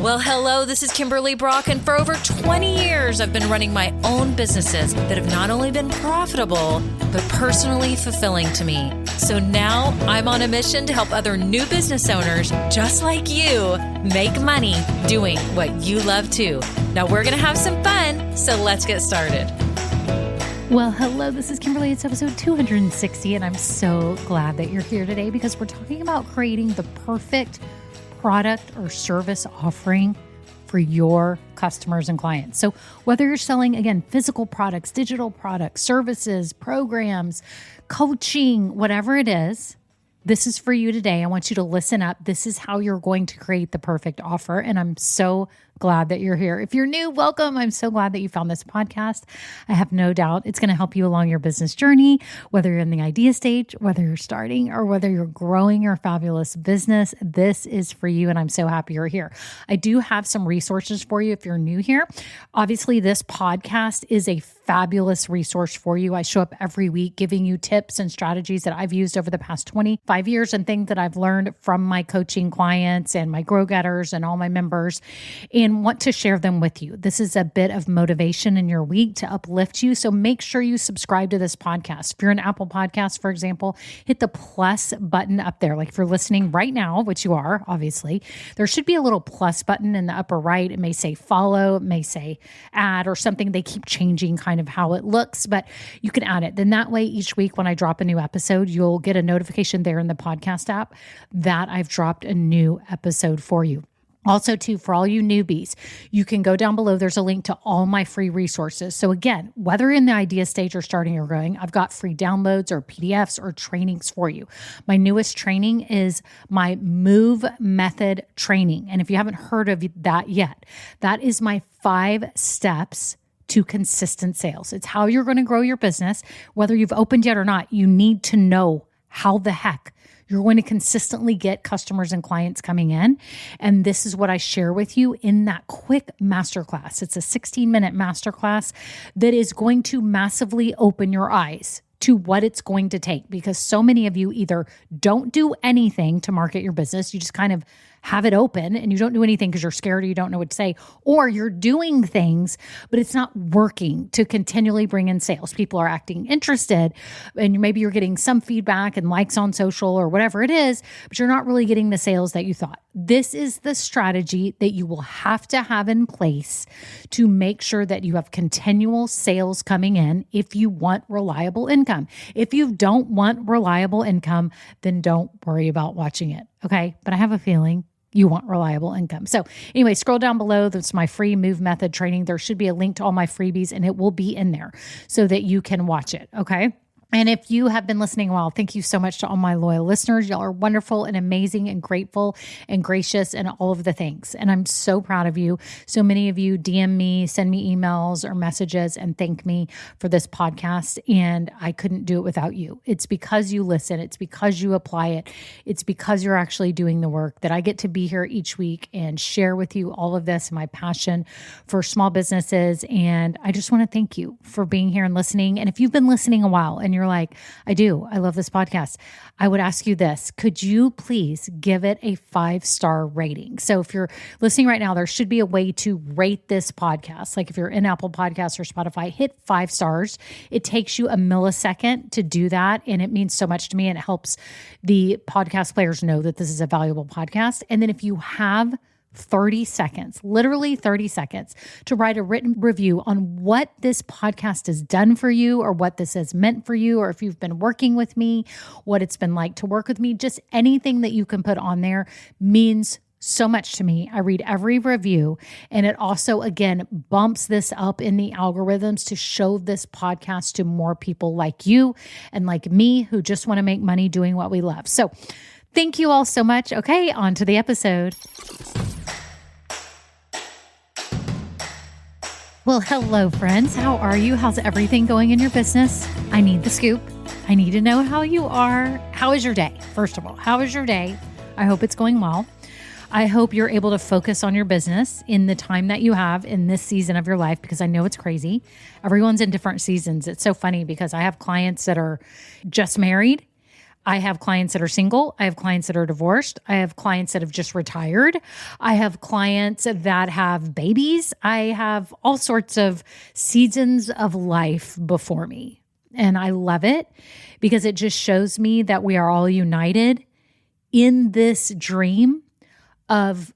Well, hello, this is Kimberly Brock, and for over 20 years, I've been running my own businesses that have not only been profitable, but personally fulfilling to me. So now I'm on a mission to help other new business owners, just like you, make money doing what you love too. Now we're going to have some fun, so let's get started. Well, hello, this is Kimberly. It's episode 260, and I'm so glad that you're here today because we're talking about creating the perfect product or service offering for your customers and clients. So whether you're selling, again, physical products, digital products, services, programs, coaching, whatever it is, this is for you today. I want you to listen up. This is how you're going to create the perfect offer. And I'm so glad that you're here. If you're new, welcome. I'm so glad that you found this podcast. I have no doubt it's going to help you along your business journey, whether you're in the idea stage, whether you're starting, or whether you're growing your fabulous business. This is for you, and I'm so happy you're here. I do have some resources for you if you're new here. Obviously, this podcast is a fabulous resource for you. I show up every week giving you tips and strategies that I've used over the past 25 years and things that I've learned from my coaching clients and my Grow Getters and all my members, and want to share them with you. This is a bit of motivation in your week to uplift you. So make sure you subscribe to this podcast. If you're an Apple Podcast, for example, hit the plus button up there. Like if you're listening right now, which you are, obviously, there should be a little plus button in the upper right. It may say follow, it may say add or something. They keep changing kind of how it looks, but you can add it. Then that way, each week when I drop a new episode, you'll get a notification there in the podcast app that I've dropped a new episode for you. Also, too, for all you newbies, you can go down below. There's a link to all my free resources. So again, whether in the idea stage or starting or growing, I've got free downloads or PDFs or trainings for you. My newest training is my Move Method training. And if you haven't heard of that yet, that is my 5 steps to consistent sales. It's how you're going to grow your business. Whether you've opened yet or not, you need to know how the heck you're going to consistently get customers and clients coming in. And this is what I share with you in that quick masterclass. It's a 16-minute masterclass that is going to massively open your eyes to what it's going to take, because so many of you either don't do anything to market your business. You just kind of have it open and you don't do anything because you're scared or you don't know what to say, or you're doing things, but it's not working to continually bring in sales. People are acting interested and maybe you're getting some feedback and likes on social or whatever it is, but you're not really getting the sales that you thought. This is the strategy that you will have to have in place to make sure that you have continual sales coming in if you want reliable income. If you don't want reliable income, then don't worry about watching it. Okay. But I have a feeling you want reliable income. So anyway, scroll down below. That's my free Move Method training. There should be a link to all my freebies and it will be in there so that you can watch it. Okay. And if you have been listening a while, thank you so much to all my loyal listeners. Y'all are wonderful and amazing and grateful and gracious and all of the things. And I'm so proud of you. So many of you DM me, send me emails or messages and thank me for this podcast. And I couldn't do it without you. It's because you listen. It's because you apply it. It's because you're actually doing the work that I get to be here each week and share with you all of this, my passion for small businesses. And I just want to thank you for being here and listening. And if you've been listening a while and you're like, I love this podcast, I would ask you this. Could you please give it a 5-star rating? So if you're listening right now, there should be a way to rate this podcast. Like if you're in Apple Podcasts or Spotify, hit 5 stars. It takes you a millisecond to do that. And it means so much to me. And it helps the podcast players know that this is a valuable podcast. And then if you have 30 seconds, literally 30 seconds to write a written review on what this podcast has done for you or what this has meant for you, or if you've been working with me, what it's been like to work with me, just anything that you can put on there means so much to me. I read every review, and it also, again, bumps this up in the algorithms to show this podcast to more people like you and like me who just want to make money doing what we love. So thank you all so much. Okay, on to the episode. Well, hello, friends. How are you? How's everything going in your business? I need the scoop. I need to know how you are. How is your day? First of all, how is your day? I hope it's going well. I hope you're able to focus on your business in the time that you have in this season of your life, because I know it's crazy. Everyone's in different seasons. It's so funny because I have clients that are just married. I have clients that are single. I have clients that are divorced. I have clients that have just retired. I have clients that have babies. I have all sorts of seasons of life before me. And I love it because it just shows me that we are all united in this dream of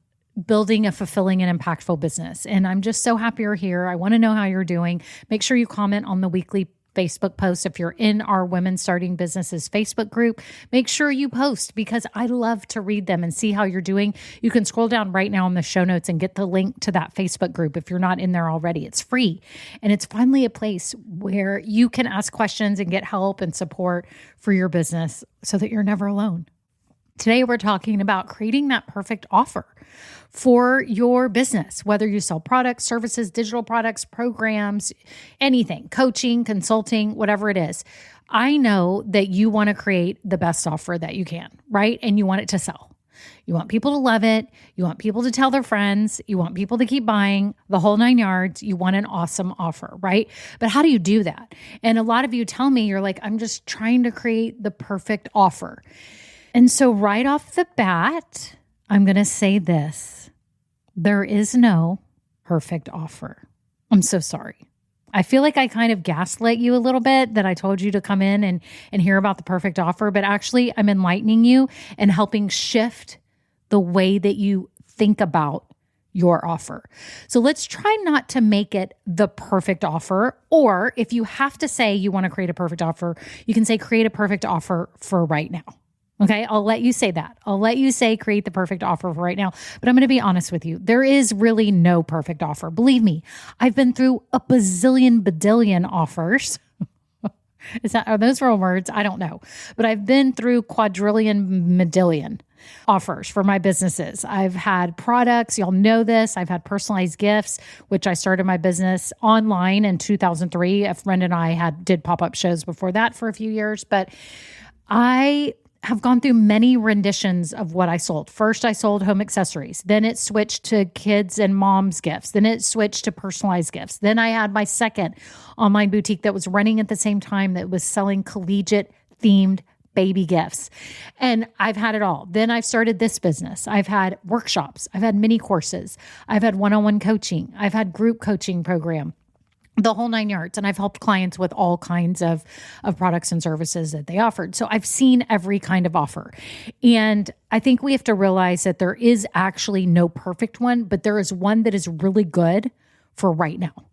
building a fulfilling and impactful business. And I'm just so happy you're here. I want to know how you're doing. Make sure you comment on the weekly Facebook posts. If you're in our Women Starting Businesses Facebook group, make sure you post because I love to read them and see how you're doing. You can scroll down right now in the show notes and get the link to that Facebook group if you're not in there already. It's free. And it's finally a place where you can ask questions and get help and support for your business so that you're never alone. Today, we're talking about creating that perfect offer for your business, whether you sell products, services, digital products, programs, anything, coaching, consulting, whatever it is. I know that you want to create the best offer that you can, right? And you want it to sell. You want people to love it. You want people to tell their friends. You want people to keep buying the whole 9 yards. You want an awesome offer, right? But how do you do that? And a lot of you tell me, you're like, I'm just trying to create the perfect offer. And so right off the bat, I'm going to say this. There is no perfect offer. I'm so sorry. I feel like I kind of gaslit you a little bit that I told you to come in and hear about the perfect offer, but actually I'm enlightening you and helping shift the way that you think about your offer. So let's try not to make it the perfect offer. Or if you have to say you want to create a perfect offer, you can say create a perfect offer for right now. Okay, I'll let you say that. I'll let you say create the perfect offer for right now. But I'm going to be honest with you. There is really no perfect offer. Believe me, I've been through a bazillion, badillion offers. Are those real words? I don't know. But I've been through quadrillion, medillion offers for my businesses. I've had products. Y'all know this. I've had personalized gifts, which I started my business online in 2003. A friend and I did pop-up shows before that for a few years. But I have gone through many renditions of what I sold. First, I sold home accessories. Then it switched to kids and moms gifts. Then it switched to personalized gifts. Then I had my second online boutique that was running at the same time that was selling collegiate themed baby gifts. And I've had it all. Then I've started this business. I've had workshops. I've had mini courses. I've had one-on-one coaching. I've had group coaching program. The whole 9 yards. And I've helped clients with all kinds of products and services that they offered. So I've seen every kind of offer. And I think we have to realize that there is actually no perfect one, but there is one that is really good for right now.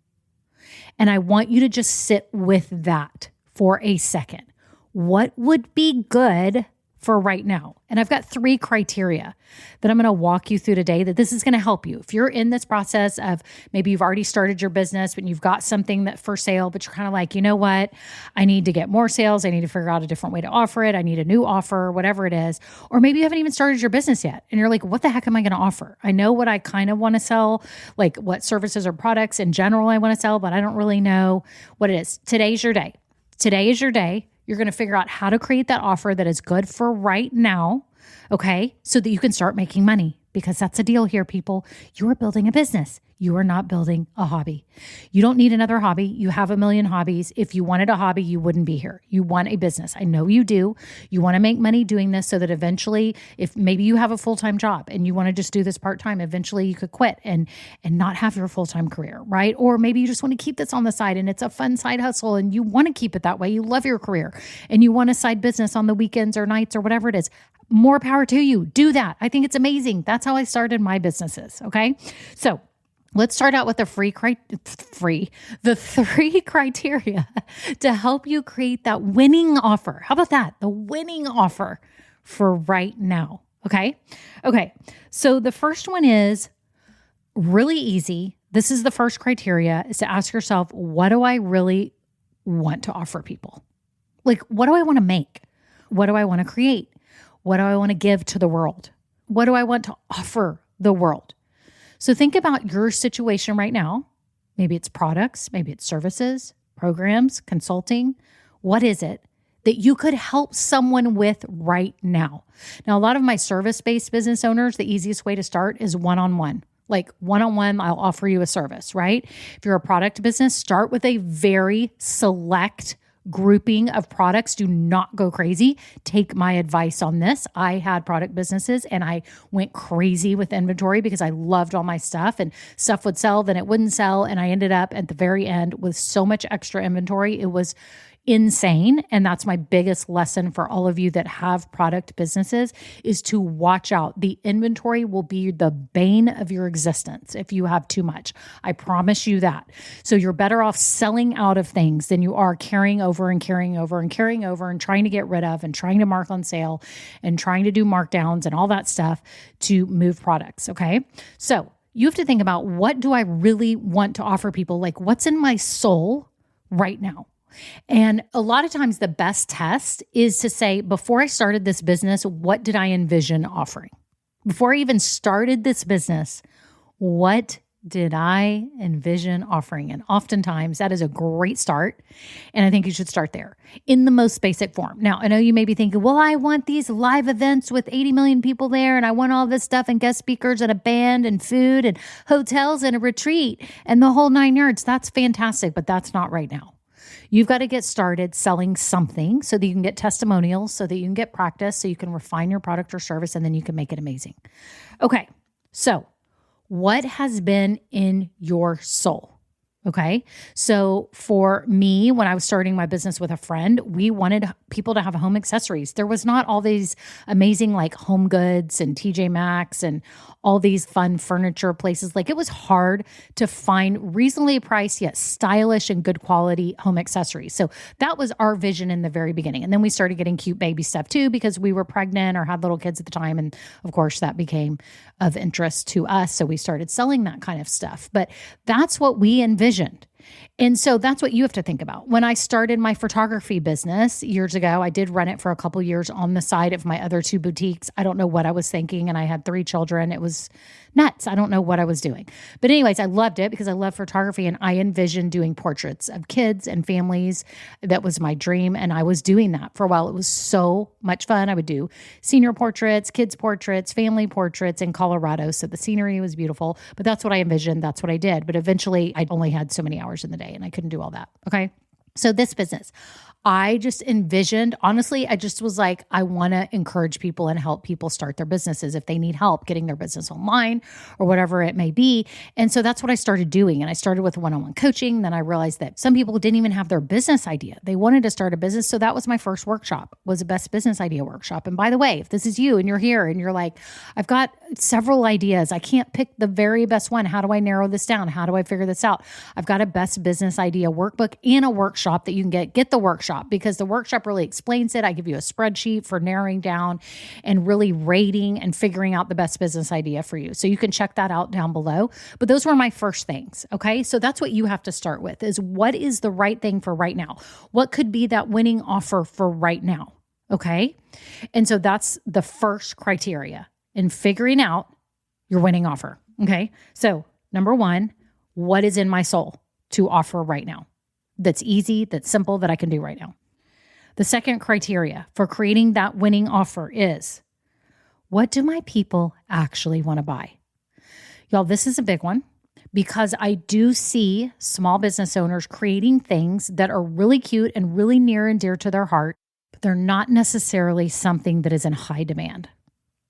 And I want you to just sit with that for a second. What would be good for right now? And I've got 3 criteria that I'm going to walk you through today that this is going to help you. If you're in this process of maybe you've already started your business, but you've got something that for sale, but you're kind of like, you know what? I need to get more sales. I need to figure out a different way to offer it. I need a new offer, whatever it is. Or maybe you haven't even started your business yet. And you're like, what the heck am I going to offer? I know what I kind of want to sell, like what services or products in general I want to sell, but I don't really know what it is. Today's your day. Today is your day. You're going to figure out how to create that offer that is good for right now, okay? So that you can start making money, because that's the deal here, people. You are building a business. You are not building a hobby. You don't need another hobby. You have a million hobbies. If you wanted a hobby, you wouldn't be here. You want a business. I know you do. You want to make money doing this so that eventually, if maybe you have a full-time job and you want to just do this part-time, eventually you could quit and not have your full-time career, right? Or maybe you just want to keep this on the side and it's a fun side hustle and you want to keep it that way. You love your career and you want a side business on the weekends or nights or whatever it is. More power to you. Do that. I think it's amazing. That's how I started my businesses, okay? So let's start out with the 3 criteria to help you create that winning offer. How about that? The winning offer for right now. Okay. So the first one is really easy. This is the first criteria, is to ask yourself, what do I really want to offer people? Like, what do I want to make? What do I want to create? What do I want to give to the world? What do I want to offer the world? So think about your situation right now. Maybe it's products, maybe it's services, programs, consulting. What is it that you could help someone with right now? Now, a lot of my service-based business owners, the easiest way to start is one-on-one. Like one-on-one, I'll offer you a service, right? If you're a product business, start with a very select grouping of products. Do not go crazy. Take my advice on this. I had product businesses and I went crazy with inventory because I loved all my stuff, and stuff would sell, then it wouldn't sell. And I ended up at the very end with so much extra inventory. It was insane. And that's my biggest lesson for all of you that have product businesses, is to watch out. The inventory will be the bane of your existence if you have too much. I promise you that. So you're better off selling out of things than you are carrying over and carrying over and carrying over and trying to get rid of and trying to mark on sale and trying to do markdowns and all that stuff to move products. Okay. So you have to think about, what do I really want to offer people? Like, what's in my soul right now? And a lot of times the best test is to say, before I started this business, what did I envision offering? Before I even started this business, what did I envision offering? And oftentimes that is a great start. And I think you should start there in the most basic form. Now, I know you may be thinking, well, I want these live events with 80 million people there, and I want all this stuff and guest speakers and a band and food and hotels and a retreat and the whole 9 yards. That's fantastic, but that's not right now. You've got to get started selling something so that you can get testimonials, so that you can get practice, so you can refine your product or service, and then you can make it amazing. Okay, so what has been in your soul? Okay. So for me, when I was starting my business with a friend, we wanted people to have home accessories. There was not all these amazing like Home Goods and TJ Maxx and all these fun furniture places. Like, it was hard to find reasonably priced yet stylish and good quality home accessories. So that was our vision in the very beginning. And then we started getting cute baby stuff too, because we were pregnant or had little kids at the time. And of course that became of interest to us. So we started selling that kind of stuff. But that's what we envisioned. And so that's what you have to think about. When I started my photography business years ago, I did run it for a couple years on the side of my other 2 boutiques. I don't know what I was thinking. And I had 3 children. It was nuts. I don't know what I was doing. But anyways, I loved it because I love photography, and I envisioned doing portraits of kids and families. That was my dream. And I was doing that for a while. It was so much fun. I would do senior portraits, kids portraits, family portraits in Colorado. So the scenery was beautiful, but that's what I envisioned. That's what I did. But eventually I only had so many hours in the day and I couldn't do all that. Okay. So this business, I just envisioned, honestly, I just was like, I want to encourage people and help people start their businesses if they need help getting their business online or whatever it may be. And so that's what I started doing. And I started with one-on-one coaching. Then I realized that some people didn't even have their business idea. They wanted to start a business. So that was my first workshop, was a best business idea workshop. And by the way, if this is you and you're here and you're like, I've got several ideas, I can't pick the very best one. How do I narrow this down? How do I figure this out? I've got a best business idea workbook and a workshop that you can get the workshop, because the workshop really explains it. I give you a spreadsheet for narrowing down and really rating and figuring out the best business idea for you. So you can check that out down below. But those were my first things. Okay. So that's what you have to start with, is what is the right thing for right now? What could be that winning offer for right now? Okay. And so that's the first criteria in figuring out your winning offer. Okay. So number 1, what is in my soul to offer right now? That's easy, that's simple, that I can do right now. The second criteria for creating that winning offer is, what do my people actually want to buy? Y'all, this is a big one, because I do see small business owners creating things that are really cute and really near and dear to their heart, but they're not necessarily something that is in high demand.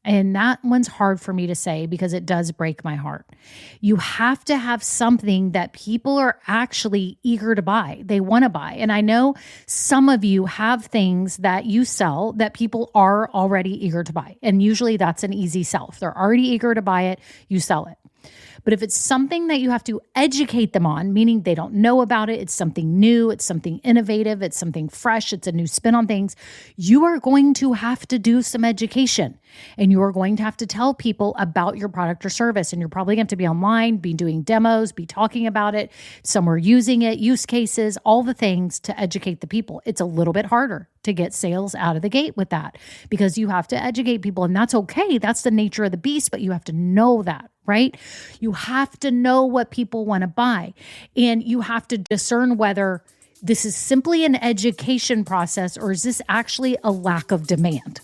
And that one's hard for me to say because it does break my heart. You have to have something that people are actually eager to buy. They want to buy. And I know some of you have things that you sell that people are already eager to buy. And usually that's an easy sell. If they're already eager to buy it, you sell it. But if it's something that you have to educate them on, meaning they don't know about it, it's something new, it's something innovative, it's something fresh, it's a new spin on things, you are going to have to do some education. And you are going to have to tell people about your product or service. And you're probably going to have to be online, be doing demos, be talking about it, somewhere using it, use cases, all the things to educate the people. It's a little bit harder to get sales out of the gate with that because you have to educate people. And that's okay. That's the nature of the beast, but you have to know that, right? You have to know what people want to buy. And you have to discern whether this is simply an education process or is this actually a lack of demand.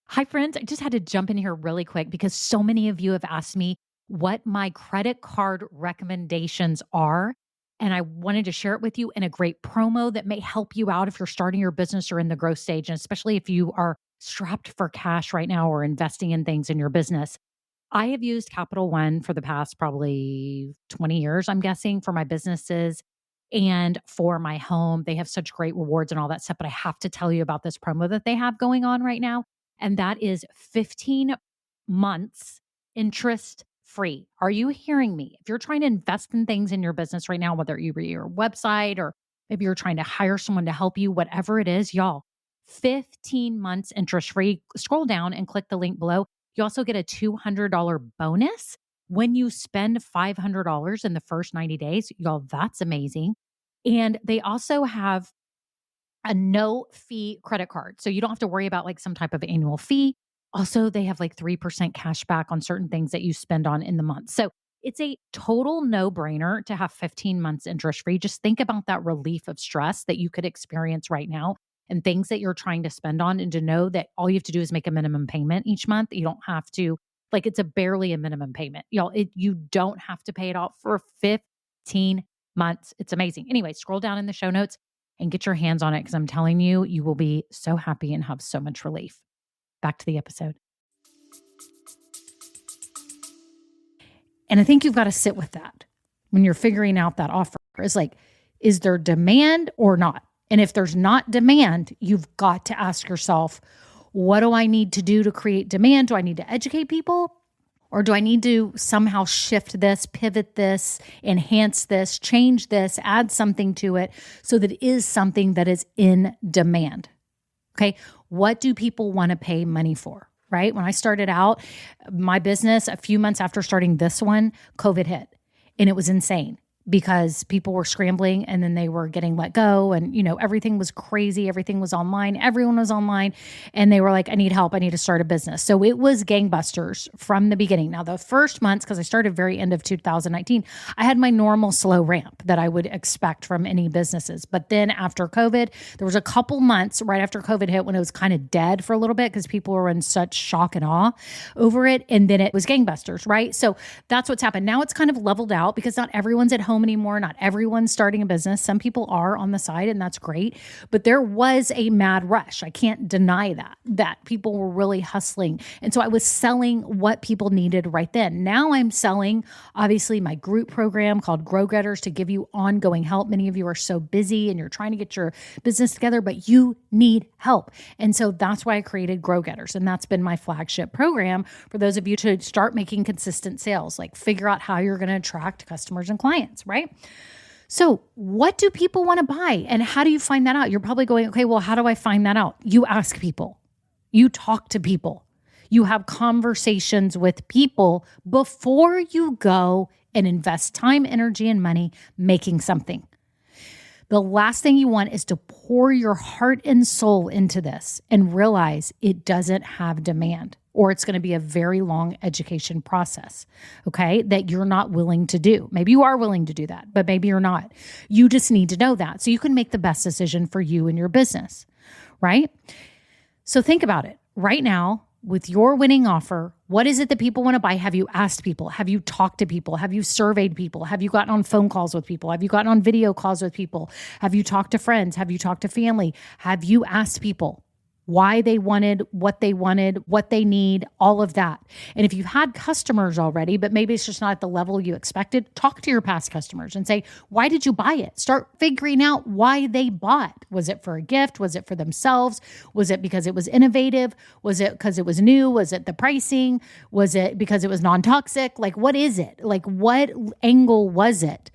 Hi, friends. I just had to jump in here really quick because so many of you have asked me, what my credit card recommendations are. And I wanted to share it with you in a great promo that may help you out if you're starting your business or in the growth stage, and especially if you are strapped for cash right now or investing in things in your business. I have used Capital One for the past probably 20 years, I'm guessing, for my businesses and for my home. They have such great rewards and all that stuff, but I have to tell you about this promo that they have going on right now. And that is 15 months interest free. Are you hearing me? If you're trying to invest in things in your business right now, whether you your website or maybe you're trying to hire someone to help you, whatever it is, y'all, 15 months interest free. Scroll down and click the link below. You also get a $200 bonus when you spend $500 in the first 90 days. Y'all, that's amazing. And they also have a no fee credit card. So you don't have to worry about like some type of annual fee. Also, they have like 3% cash back on certain things that you spend on in the month. So it's a total no brainer to have 15 months interest free. Just think about that relief of stress that you could experience right now and things that you're trying to spend on, and to know that all you have to do is make a minimum payment each month. You don't have to, like, it's barely a minimum payment. Y'all, you don't have to pay it off for 15 months. It's amazing. Anyway, scroll down in the show notes and get your hands on it, because I'm telling you, you will be so happy and have so much relief. Back to the episode. And I think you've got to sit with that when you're figuring out that offer. It's like, is there demand or not? And if there's not demand, you've got to ask yourself, what do I need to do to create demand? Do I need to educate people? Or do I need to somehow shift this, pivot this, enhance this, change this, add something to it so that it is something that is in demand? Okay. What do people want to pay money for? Right? When I started out my business, a few months after starting this one, COVID hit, and it was insane because people were scrambling and then they were getting let go, and everything was crazy. Everything was online. Everyone was online, and they were like, I need help. I need to start a business. So it was gangbusters from the beginning. Now the first months, because I started very end of 2019, I had my normal slow ramp that I would expect from any businesses. But then after COVID, there was a couple months right after COVID hit when it was kind of dead for a little bit because people were in such shock and awe over it. And then it was gangbusters, right? So that's what's happened. Now it's kind of leveled out because not everyone's at home anymore. Not everyone's starting a business. Some people are on the side, and that's great. But there was a mad rush. I can't deny that people were really hustling. And so I was selling what people needed right then. Now I'm selling, obviously, my group program called Grow Getters to give you ongoing help. Many of you are so busy and you're trying to get your business together, but you need help. And so that's why I created Grow Getters. And that's been my flagship program for those of you to start making consistent sales, like figure out how you're going to attract customers and clients, right? So what do people want to buy, and how do you find that out? You're probably going, okay, well, how do I find that out? You ask people, you talk to people, you have conversations with people before you go and invest time, energy, and money making something. The last thing you want is to pour your heart and soul into this and realize it doesn't have demand, or it's going to be a very long education process, okay, that you're not willing to do. Maybe you are willing to do that, but maybe you're not. You just need to know that so you can make the best decision for you and your business, right? So think about it right now. With your winning offer, what is it that people want to buy? Have you asked people? Have you talked to people? Have you surveyed people? Have you gotten on phone calls with people? Have you gotten on video calls with people? Have you talked to friends? Have you talked to family? Have you asked people why they wanted, what they need, all of that? And if you've had customers already, but maybe it's just not at the level you expected, talk to your past customers and say, why did you buy it? Start figuring out why they bought. Was it for a gift? Was it for themselves? Was it because it was innovative? Was it because it was new? Was it the pricing? Was it because it was non-toxic? Like, what is it? Like, what angle was it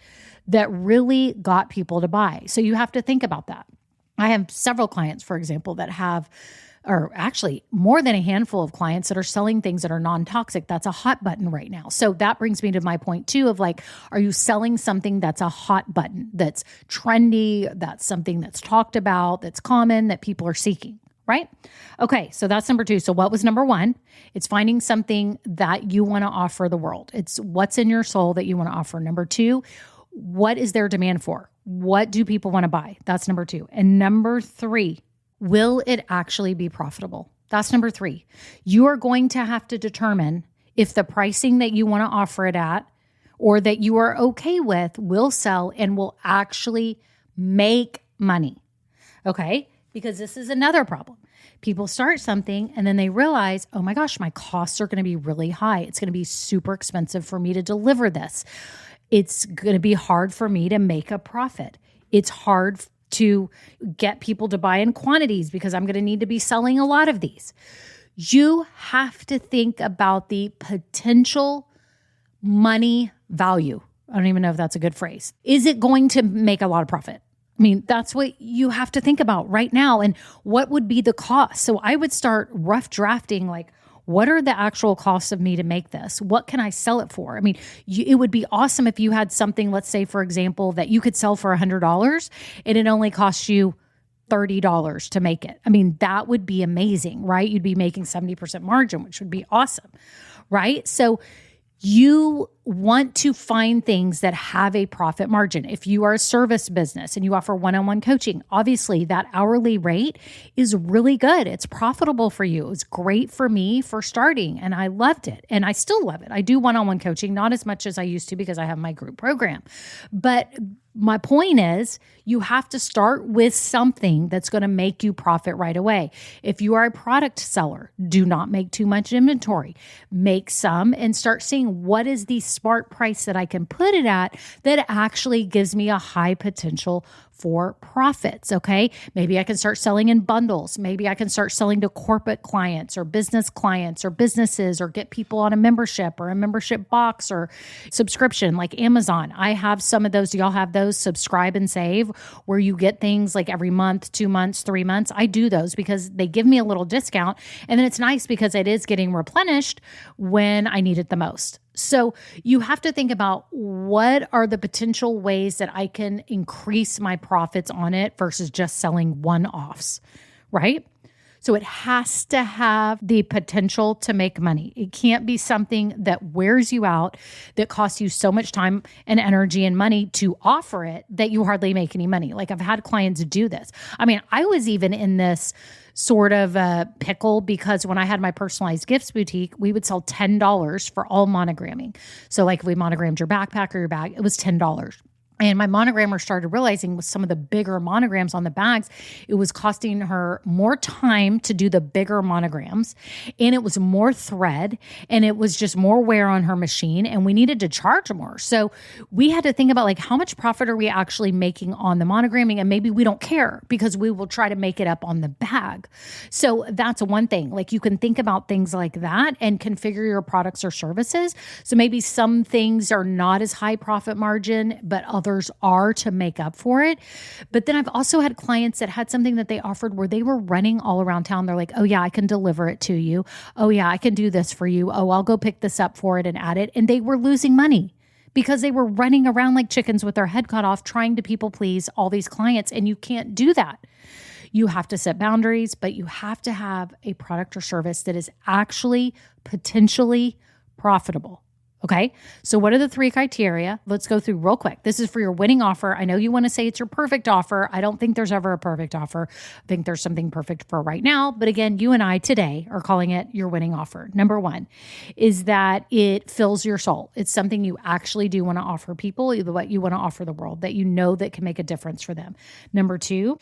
that really got people to buy? So you have to think about that. I have several clients, for example, that have, or actually more than a handful of clients that are selling things that are non-toxic. That's a hot button right now. So that brings me to my point too of like, are you selling something that's a hot button, that's trendy, that's something that's talked about, that's common, that people are seeking, right? Okay, so that's number 2. So what was number 1? It's finding something that you want to offer the world. It's what's in your soul that you want to offer. Number 2, what is there demand for? What do people want to buy? That's number 2. And number 3, will it actually be profitable? That's number 3. You are going to have to determine if the pricing that you want to offer it at or that you are okay with will sell and will actually make money. Okay? Because this is another problem. People start something and then they realize, oh my gosh, my costs are going to be really high. It's going to be super expensive for me to deliver this. It's going to be hard for me to make a profit. It's hard to get people to buy in quantities because I'm going to need to be selling a lot of these. You have to think about the potential money value. I don't even know if that's a good phrase. Is it going to make a lot of profit? I mean, that's what you have to think about right now. And what would be the cost? So I would start rough drafting, like, what are the actual costs of me to make this? What can I sell it for? I mean, it would be awesome if you had something, let's say, for example, that you could sell for $100 and it only costs you $30 to make it. I mean, that would be amazing, right? You'd be making 70% margin, which would be awesome, right? So you want to find things that have a profit margin. If you are a service business and you offer one-on-one coaching, obviously that hourly rate is really good. It's profitable for you. It was great for me for starting and I loved it. And I still love it. I do one-on-one coaching, not as much as I used to because I have my group program. But my point is you have to start with something that's going to make you profit right away. If you are a product seller, do not make too much inventory. Make some and start seeing what is the smart price that I can put it at that actually gives me a high potential for profits, okay? Maybe I can start selling in bundles. Maybe I can start selling to corporate clients or businesses or get people on a membership or a membership box or subscription like Amazon. I have some of those. Do y'all have those? Subscribe and save where you get things like every month, 2 months, 3 months. I do those because they give me a little discount. And then it's nice because it is getting replenished when I need it the most. So you have to think about what are the potential ways that I can increase my profits on it versus just selling one-offs, right? So it has to have the potential to make money. It can't be something that wears you out, that costs you so much time and energy and money to offer it that you hardly make any money. Like I've had clients do this. I mean, I was even in this sort of a pickle because when I had my personalized gifts boutique, we would sell $10 for all monogramming. So like if we monogrammed your backpack or your bag, it was $10. And my monogrammer started realizing with some of the bigger monograms on the bags, it was costing her more time to do the bigger monograms. And it was more thread and it was just more wear on her machine. And we needed to charge more. So we had to think about like, how much profit are we actually making on the monogramming? And maybe we don't care because we will try to make it up on the bag. So that's one thing. Like you can think about things like that and configure your products or services. So maybe some things are not as high profit margin, but others are to make up for it. But then I've also had clients that had something that they offered where they were running all around town. They're like, oh yeah, I can deliver it to you. Oh yeah, I can do this for you. Oh, I'll go pick this up for it and add it. And they were losing money because they were running around like chickens with their head cut off, trying to people please all these clients. And you can't do that. You have to set boundaries, but you have to have a product or service that is actually potentially profitable. Okay, so what are the 3 criteria? Let's go through real quick. This is for your winning offer. I know you want to say it's your perfect offer. I don't think there's ever a perfect offer. I think there's something perfect for right now. But again, you and I today are calling it your winning offer. Number 1 is that it fills your soul. It's something you actually do want to offer people, what you want to offer the world, that you know that can make a difference for them. Number 2,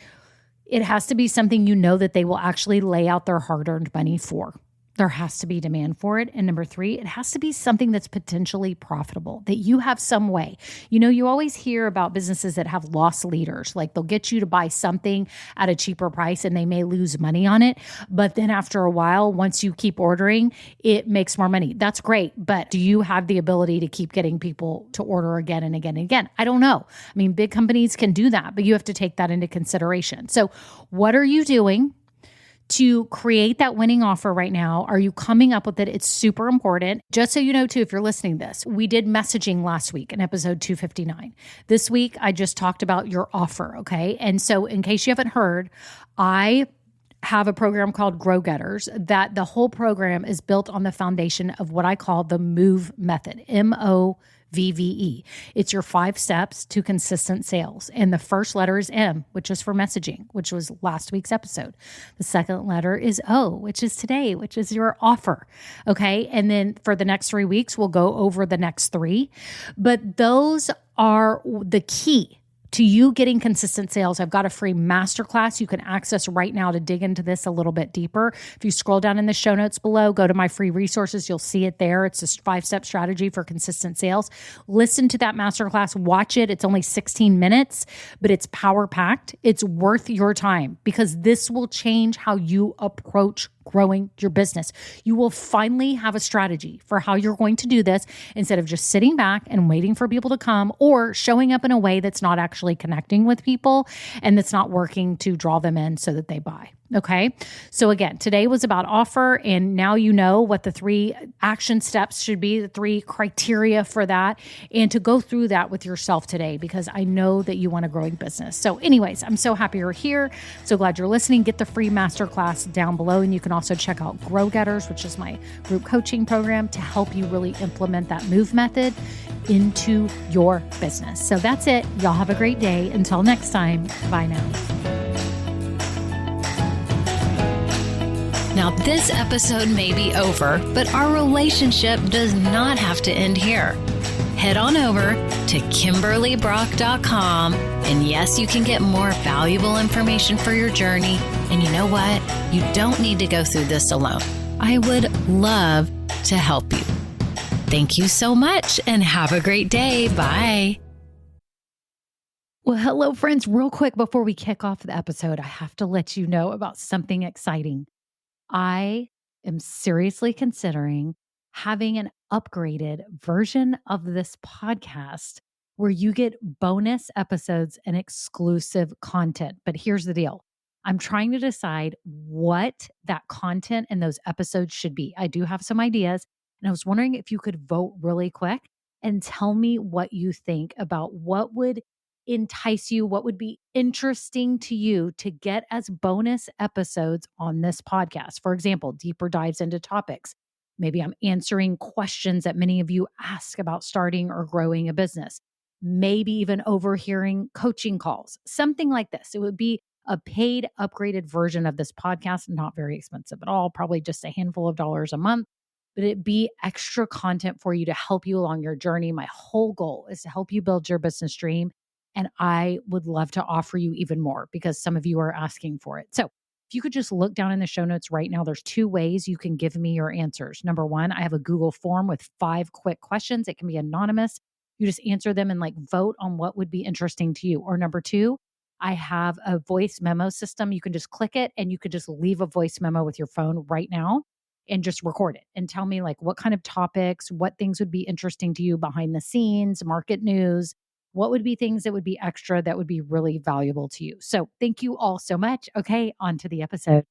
it has to be something you know that they will actually lay out their hard-earned money for. There has to be demand for it. And number 3, it has to be something that's potentially profitable, that you have some way. You know, you always hear about businesses that have loss leaders, like they'll get you to buy something at a cheaper price and they may lose money on it. But then after a while, once you keep ordering, it makes more money. That's great. But do you have the ability to keep getting people to order again and again and again? I don't know. I mean, big companies can do that, but you have to take that into consideration. So what are you doing to create that winning offer right now? Are you coming up with it? It's super important. Just so you know too, if you're listening to this, we did messaging last week in episode 259. This week, I just talked about your offer, okay? And so in case you haven't heard, I have a program called Grow Getters that the whole program is built on the foundation of what I call the MOVE method, MOVE. VVE. It's your 5 steps to consistent sales. And the first letter is M, which is for messaging, which was last week's episode. The second letter is O, which is today, which is your offer. Okay. And then for the next 3 weeks, we'll go over the next 3. But those are the key to you getting consistent sales. I've got a free masterclass you can access right now to dig into this a little bit deeper. If you scroll down in the show notes below, go to my free resources, you'll see it there. It's a 5-step strategy for consistent sales. Listen to that masterclass, watch it. It's only 16 minutes, but it's power packed. It's worth your time because this will change how you approach growing your business. You will finally have a strategy for how you're going to do this instead of just sitting back and waiting for people to come or showing up in a way that's not actually connecting with people and that's not working to draw them in so that they buy. Okay. So again, today was about offer, and now you know what the 3 action steps should be, the 3 criteria for that, and to go through that with yourself today, because I know that you want a growing business. So anyways, I'm so happy you're here. So glad you're listening. Get the free masterclass down below. And you can also check out Grow Getters, which is my group coaching program to help you really implement that MOVE method into your business. So that's it. Y'all have a great day. Until next time, bye now. Now, this episode may be over, but our relationship does not have to end here. Head on over to KimberlyBrock.com, and yes, you can get more valuable information for your journey. And you know what? You don't need to go through this alone. I would love to help you. Thank you so much, and have a great day. Bye. Well, hello, friends. Real quick before we kick off the episode, I have to let you know about something exciting. I am seriously considering having an upgraded version of this podcast where you get bonus episodes and exclusive content. But here's the deal. I'm trying to decide what that content and those episodes should be. I do have some ideas, and I was wondering if you could vote really quick and tell me what you think about what would entice you, what would be interesting to you to get as bonus episodes on this podcast. For example, deeper dives into topics. Maybe I'm answering questions that many of you ask about starting or growing a business. Maybe even overhearing coaching calls, something like this. It would be a paid upgraded version of this podcast, not very expensive at all, probably just a handful of dollars a month, but it'd be extra content for you to help you along your journey. My whole goal is to help you build your business dream. And I would love to offer you even more because some of you are asking for it. So if you could just look down in the show notes right now, there's 2 ways you can give me your answers. Number 1, I have a Google form with 5 quick questions. It can be anonymous. You just answer them and vote on what would be interesting to you. Or number 2, I have a voice memo system. You can just click it and you could just leave a voice memo with your phone right now and just record it and tell me what kind of topics, what things would be interesting to you behind the scenes, market news. What would be things that would be extra that would be really valuable to you? So thank you all so much. Okay, on to the episode.